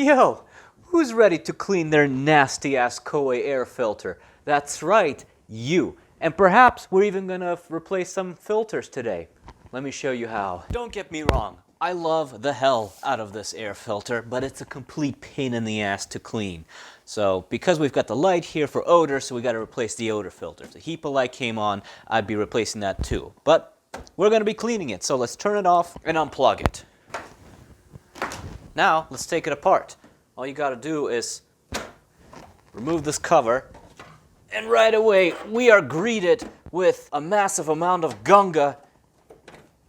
Yo, who's ready to clean their nasty-ass Coway air filter? That's right, you. And perhaps we're even gonna replace some filters today. Let me show you how. Don't get me wrong, I love the hell out of this air filter, but it's a complete pain in the ass to clean. So because we've got the light here for odor, so we gotta replace the odor filter. If the HEPA light came on, I'd be replacing that too. But we're gonna be cleaning it, so let's turn it off and unplug it. Now, let's take it apart. All you gotta do is remove this cover, and right away, we are greeted with a massive amount of gunga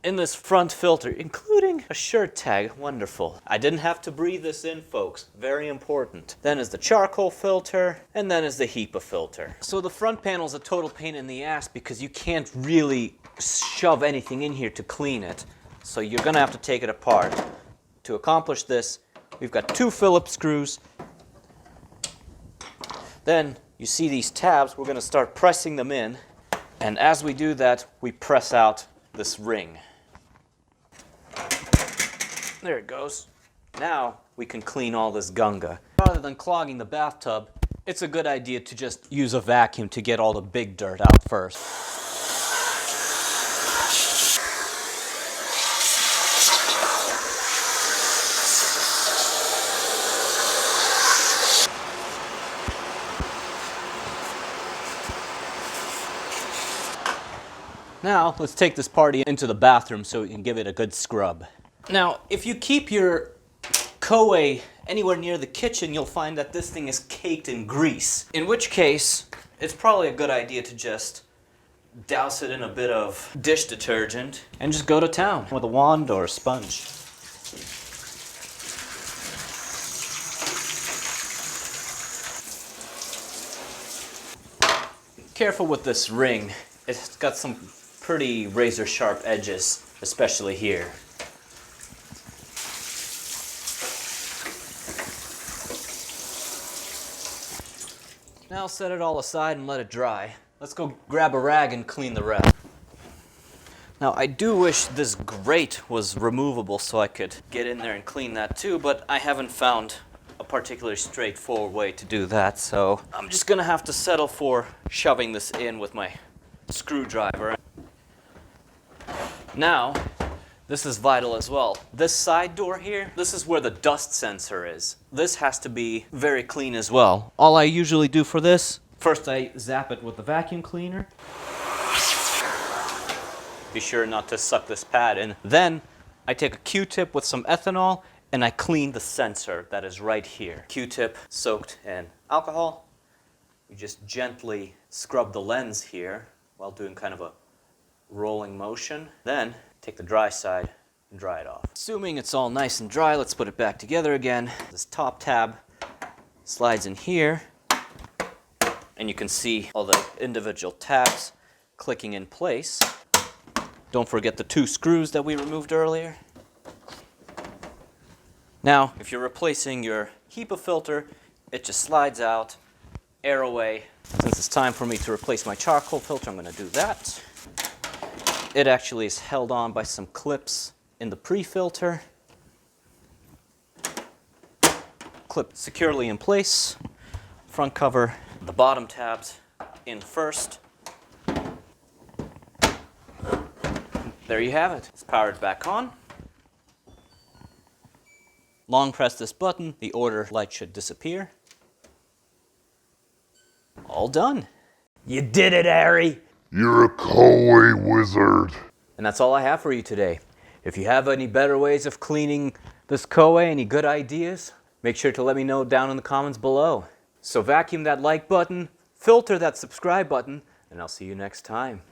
in this front filter, including a shirt tag. Wonderful. I didn't have to breathe this in, folks. Very important. Then is the charcoal filter, and then is the HEPA filter. So the front panel is a total pain in the ass because you can't really shove anything in here to clean it. So you're gonna have to take it apart. To accomplish this, we've got 2 Phillips screws. Then you see these tabs, we're gonna start pressing them in. And as we do that, we press out this ring. There it goes. Now we can clean all this gunga. Rather than clogging the bathtub, it's a good idea to just use a vacuum to get all the big dirt out first. Now, let's take this party into the bathroom so we can give it a good scrub. Now, if you keep your Coway anywhere near the kitchen, you'll find that this thing is caked in grease. In which case, it's probably a good idea to just douse it in a bit of dish detergent and just go to town with a wand or a sponge. Careful with this ring. It's got some pretty razor sharp edges, especially here. Now set it all aside and let it dry. Let's go grab a rag and clean the rest. Now I do wish this grate was removable so I could get in there and clean that too, but I haven't found a particularly straightforward way to do that, so I'm just gonna have to settle for shoving this in with my screwdriver. Now, this is vital as well. This side door here, this is where the dust sensor is. This has to be very clean as well. All I usually do for this, first I zap it with the vacuum cleaner. Be sure not to suck this pad in. Then I take a Q-tip with some ethanol and I clean the sensor that is right here. Q-tip soaked in alcohol. You just gently scrub the lens here while doing kind of a rolling motion. Then take the dry side and dry it off. Assuming it's all nice and dry, let's put it back together again. This top tab slides in here, and you can see all the individual tabs clicking in place. Don't forget the 2 screws that we removed earlier. Now, if you're replacing your HEPA filter, it just slides out, air away. Since it's time for me to replace my charcoal filter, I'm going to do that. It actually is held on by some clips in the pre-filter. Clip securely in place. Front cover, the bottom tabs in first. There you have it. It's powered back on. Long press this button, the order light should disappear. All done. You did it, Harry! You're a Coway wizard. And that's all I have for you today. If you have any better ways of cleaning this Coway, any good ideas, make sure to let me know down in the comments below. So vacuum that like button, filter that subscribe button, and I'll see you next time.